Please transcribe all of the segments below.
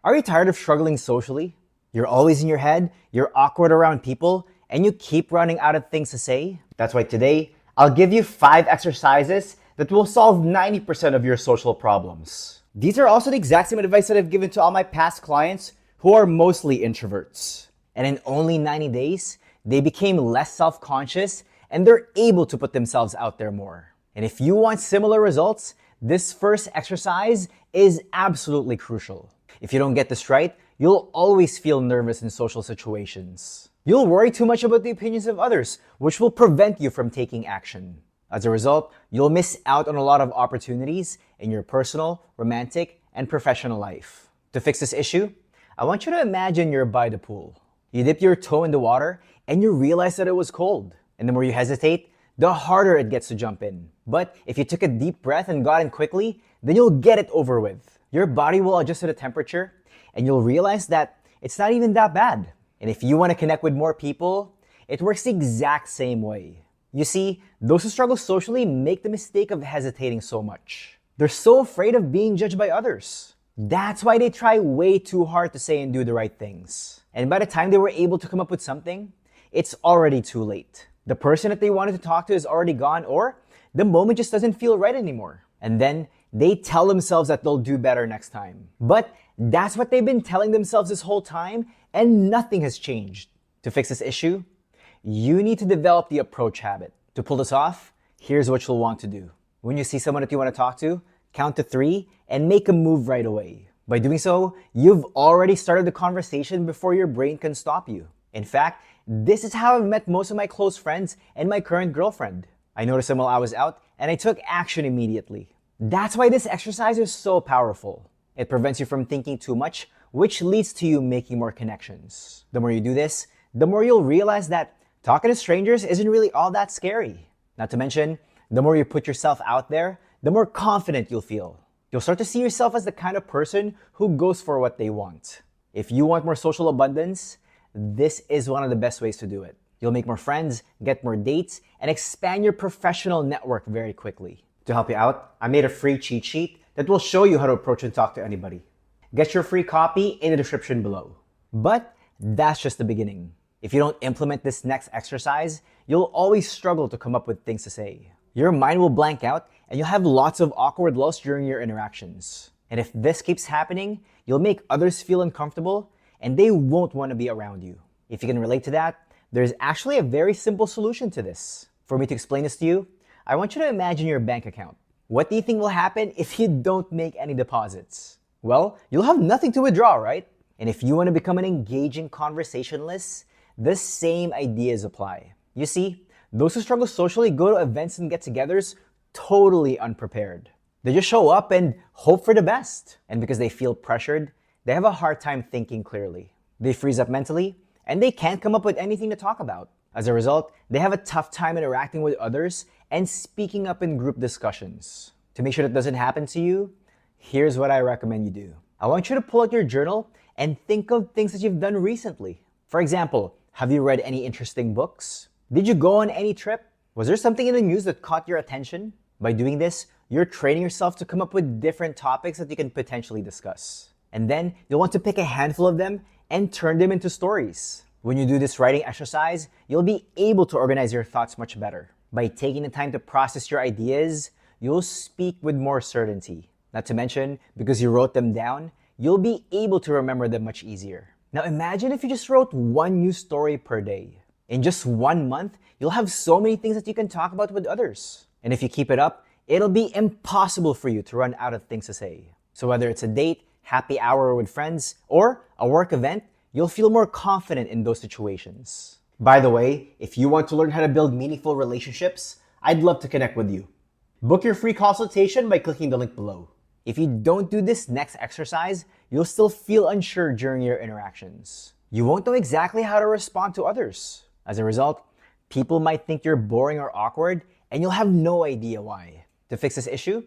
Are you tired of struggling socially? You're always in your head, you're awkward around people, and you keep running out of things to say? That's why today, I'll give you 5 exercises that will solve 90% of your social problems. These are also the exact same advice that I've given to all my past clients who are mostly introverts. And in only 90 days, they became less self-conscious and they're able to put themselves out there more. And if you want similar results, this first exercise is absolutely crucial. If you don't get this right, you'll always feel nervous in social situations. You'll worry too much about the opinions of others, which will prevent you from taking action. As a result, you'll miss out on a lot of opportunities in your personal, romantic, and professional life. To fix this issue, I want you to imagine you're by the pool. You dip your toe in the water and you realize that it was cold. And the more you hesitate, the harder it gets to jump in. But if you took a deep breath and got in quickly, then you'll get it over with. Your body will adjust to the temperature and you'll realize that it's not even that bad. And if you want to connect with more people, it works the exact same way. You see, those who struggle socially make the mistake of hesitating so much. They're so afraid of being judged by others. That's why they try way too hard to say and do the right things. And by the time they were able to come up with something, it's already too late. The person that they wanted to talk to is already gone, or the moment just doesn't feel right anymore. And then they tell themselves that they'll do better next time. But that's what they've been telling themselves this whole time, and nothing has changed. To fix this issue, you need to develop the approach habit. To pull this off, here's what you'll want to do. When you see someone that you want to talk to, count to 3 and make a move right away. By doing so, you've already started the conversation before your brain can stop you. In fact, this is how I've met most of my close friends and my current girlfriend. I noticed them while I was out and I took action immediately. That's why this exercise is so powerful. It prevents you from thinking too much, which leads to you making more connections. The more you do this, the more you'll realize that talking to strangers isn't really all that scary. Not to mention, the more you put yourself out there, the more confident you'll feel. You'll start to see yourself as the kind of person who goes for what they want. If you want more social abundance, this is one of the best ways to do it. You'll make more friends, get more dates, and expand your professional network very quickly. To help you out, I made a free cheat sheet that will show you how to approach and talk to anybody. Get your free copy in the description below. But that's just the beginning. If you don't implement this next exercise, you'll always struggle to come up with things to say. Your mind will blank out and you'll have lots of awkward lulls during your interactions. And if this keeps happening, you'll make others feel uncomfortable and they won't want to be around you. If you can relate to that, there's actually a very simple solution to this. For me to explain this to you, I want you to imagine your bank account. What do you think will happen if you don't make any deposits? Well, you'll have nothing to withdraw, right? And if you want to become an engaging conversationalist, the same ideas apply. You see, those who struggle socially go to events and get-togethers totally unprepared. They just show up and hope for the best. And because they feel pressured, they have a hard time thinking clearly. They freeze up mentally, and they can't come up with anything to talk about. As a result, they have a tough time interacting with others and speaking up in group discussions. To make sure that doesn't happen to you, here's what I recommend you do. I want you to pull out your journal and think of things that you've done recently. For example, have you read any interesting books? Did you go on any trip? Was there something in the news that caught your attention? By doing this, you're training yourself to come up with different topics that you can potentially discuss. And then you'll want to pick a handful of them and turn them into stories. When you do this writing exercise, you'll be able to organize your thoughts much better. By taking the time to process your ideas, you'll speak with more certainty. Not to mention, because you wrote them down, you'll be able to remember them much easier. Now imagine if you just wrote one new story per day. In just 1 month, you'll have so many things that you can talk about with others. And if you keep it up, it'll be impossible for you to run out of things to say. So whether it's a date, happy hour with friends, or a work event, you'll feel more confident in those situations. By the way, if you want to learn how to build meaningful relationships, I'd love to connect with you. Book your free consultation by clicking the link below. If you don't do this next exercise, you'll still feel unsure during your interactions. You won't know exactly how to respond to others. As a result, people might think you're boring or awkward, and you'll have no idea why. To fix this issue,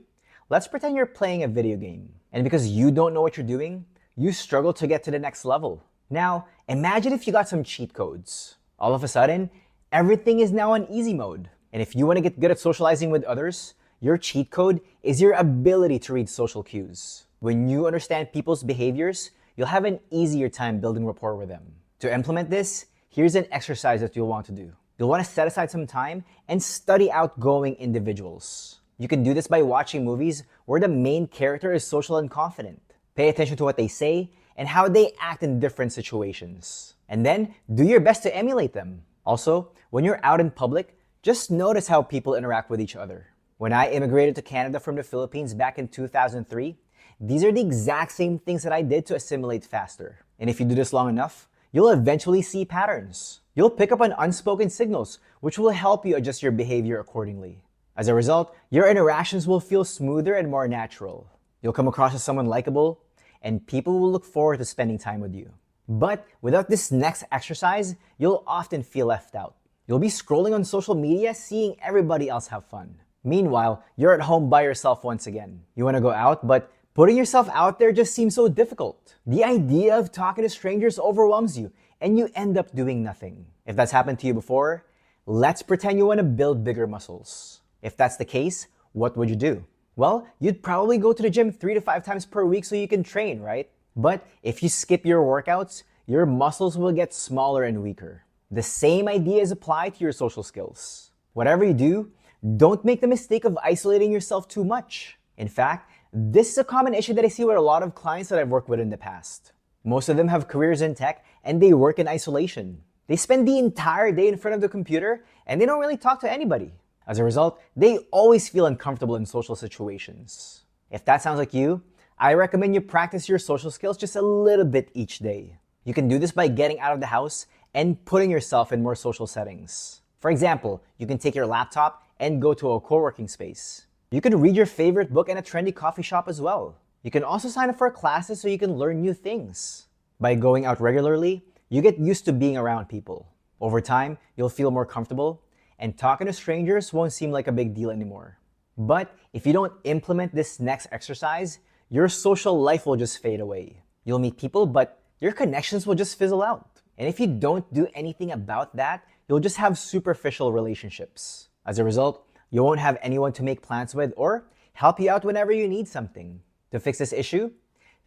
let's pretend you're playing a video game. And because you don't know what you're doing, you struggle to get to the next level. Now, imagine if you got some cheat codes. All of a sudden, everything is now on easy mode. And if you want to get good at socializing with others, your cheat code is your ability to read social cues. When you understand people's behaviors, you'll have an easier time building rapport with them. To implement this, here's an exercise that you'll want to do. You'll want to set aside some time and study outgoing individuals. You can do this by watching movies where the main character is social and confident. Pay attention to what they say and how they act in different situations. And then do your best to emulate them. Also, when you're out in public, just notice how people interact with each other. When I immigrated to Canada from the Philippines back in 2003, these are the exact same things that I did to assimilate faster. And if you do this long enough, you'll eventually see patterns. You'll pick up on unspoken signals, which will help you adjust your behavior accordingly. As a result, your interactions will feel smoother and more natural. You'll come across as someone likable, and people will look forward to spending time with you. But without this next exercise, you'll often feel left out. You'll be scrolling on social media, seeing everybody else have fun. Meanwhile, you're at home by yourself once again. You want to go out, but putting yourself out there just seems so difficult. The idea of talking to strangers overwhelms you, and you end up doing nothing. If that's happened to you before, let's pretend you want to build bigger muscles. If that's the case, what would you do? Well, you'd probably go to the gym 3 to 5 times per week so you can train, right? But if you skip your workouts, your muscles will get smaller and weaker. The same ideas apply to your social skills. Whatever you do, don't make the mistake of isolating yourself too much. In fact, this is a common issue that I see with a lot of clients that I've worked with in the past. Most of them have careers in tech and they work in isolation. They spend the entire day in front of the computer and they don't really talk to anybody. As a result, they always feel uncomfortable in social situations. If that sounds like you, I recommend you practice your social skills just a little bit each day. You can do this by getting out of the house and putting yourself in more social settings. For example, you can take your laptop and go to a co-working space. You can read your favorite book in a trendy coffee shop as well. You can also sign up for classes so you can learn new things. By going out regularly, you get used to being around people. Over time, you'll feel more comfortable, and talking to strangers won't seem like a big deal anymore. But if you don't implement this next exercise, your social life will just fade away. You'll meet people, but your connections will just fizzle out. And if you don't do anything about that, you'll just have superficial relationships. As a result, you won't have anyone to make plans with or help you out whenever you need something. To fix this issue,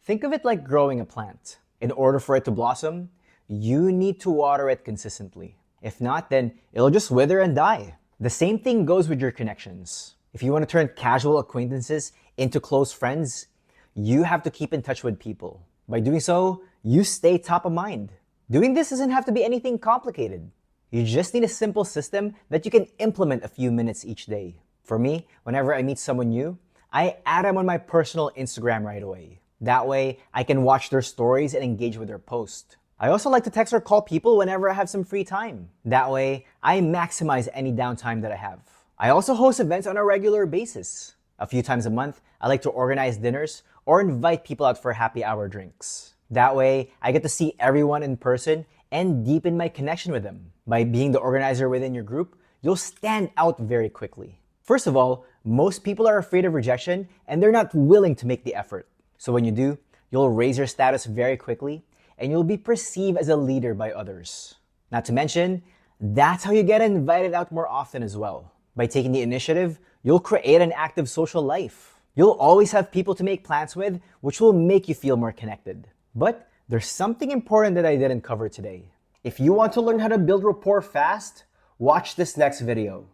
think of it like growing a plant. In order for it to blossom, you need to water it consistently. If not, then it'll just wither and die. The same thing goes with your connections. If you want to turn casual acquaintances into close friends, you have to keep in touch with people. By doing so, you stay top of mind. Doing this doesn't have to be anything complicated. You just need a simple system that you can implement a few minutes each day. For me, whenever I meet someone new, I add them on my personal Instagram right away. That way, I can watch their stories and engage with their posts. I also like to text or call people whenever I have some free time. That way, I maximize any downtime that I have. I also host events on a regular basis. A few times a month, I like to organize dinners or invite people out for happy hour drinks. That way, I get to see everyone in person and deepen my connection with them. By being the organizer within your group, you'll stand out very quickly. First of all, most people are afraid of rejection and they're not willing to make the effort. So when you do, you'll raise your status very quickly and you'll be perceived as a leader by others. Not to mention, that's how you get invited out more often as well. By taking the initiative, you'll create an active social life. You'll always have people to make plans with, which will make you feel more connected. But there's something important that I didn't cover today. If you want to learn how to build rapport fast, watch this next video.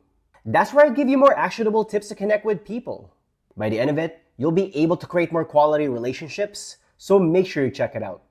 That's where I give you more actionable tips to connect with people. By the end of it, you'll be able to create more quality relationships, so make sure you check it out.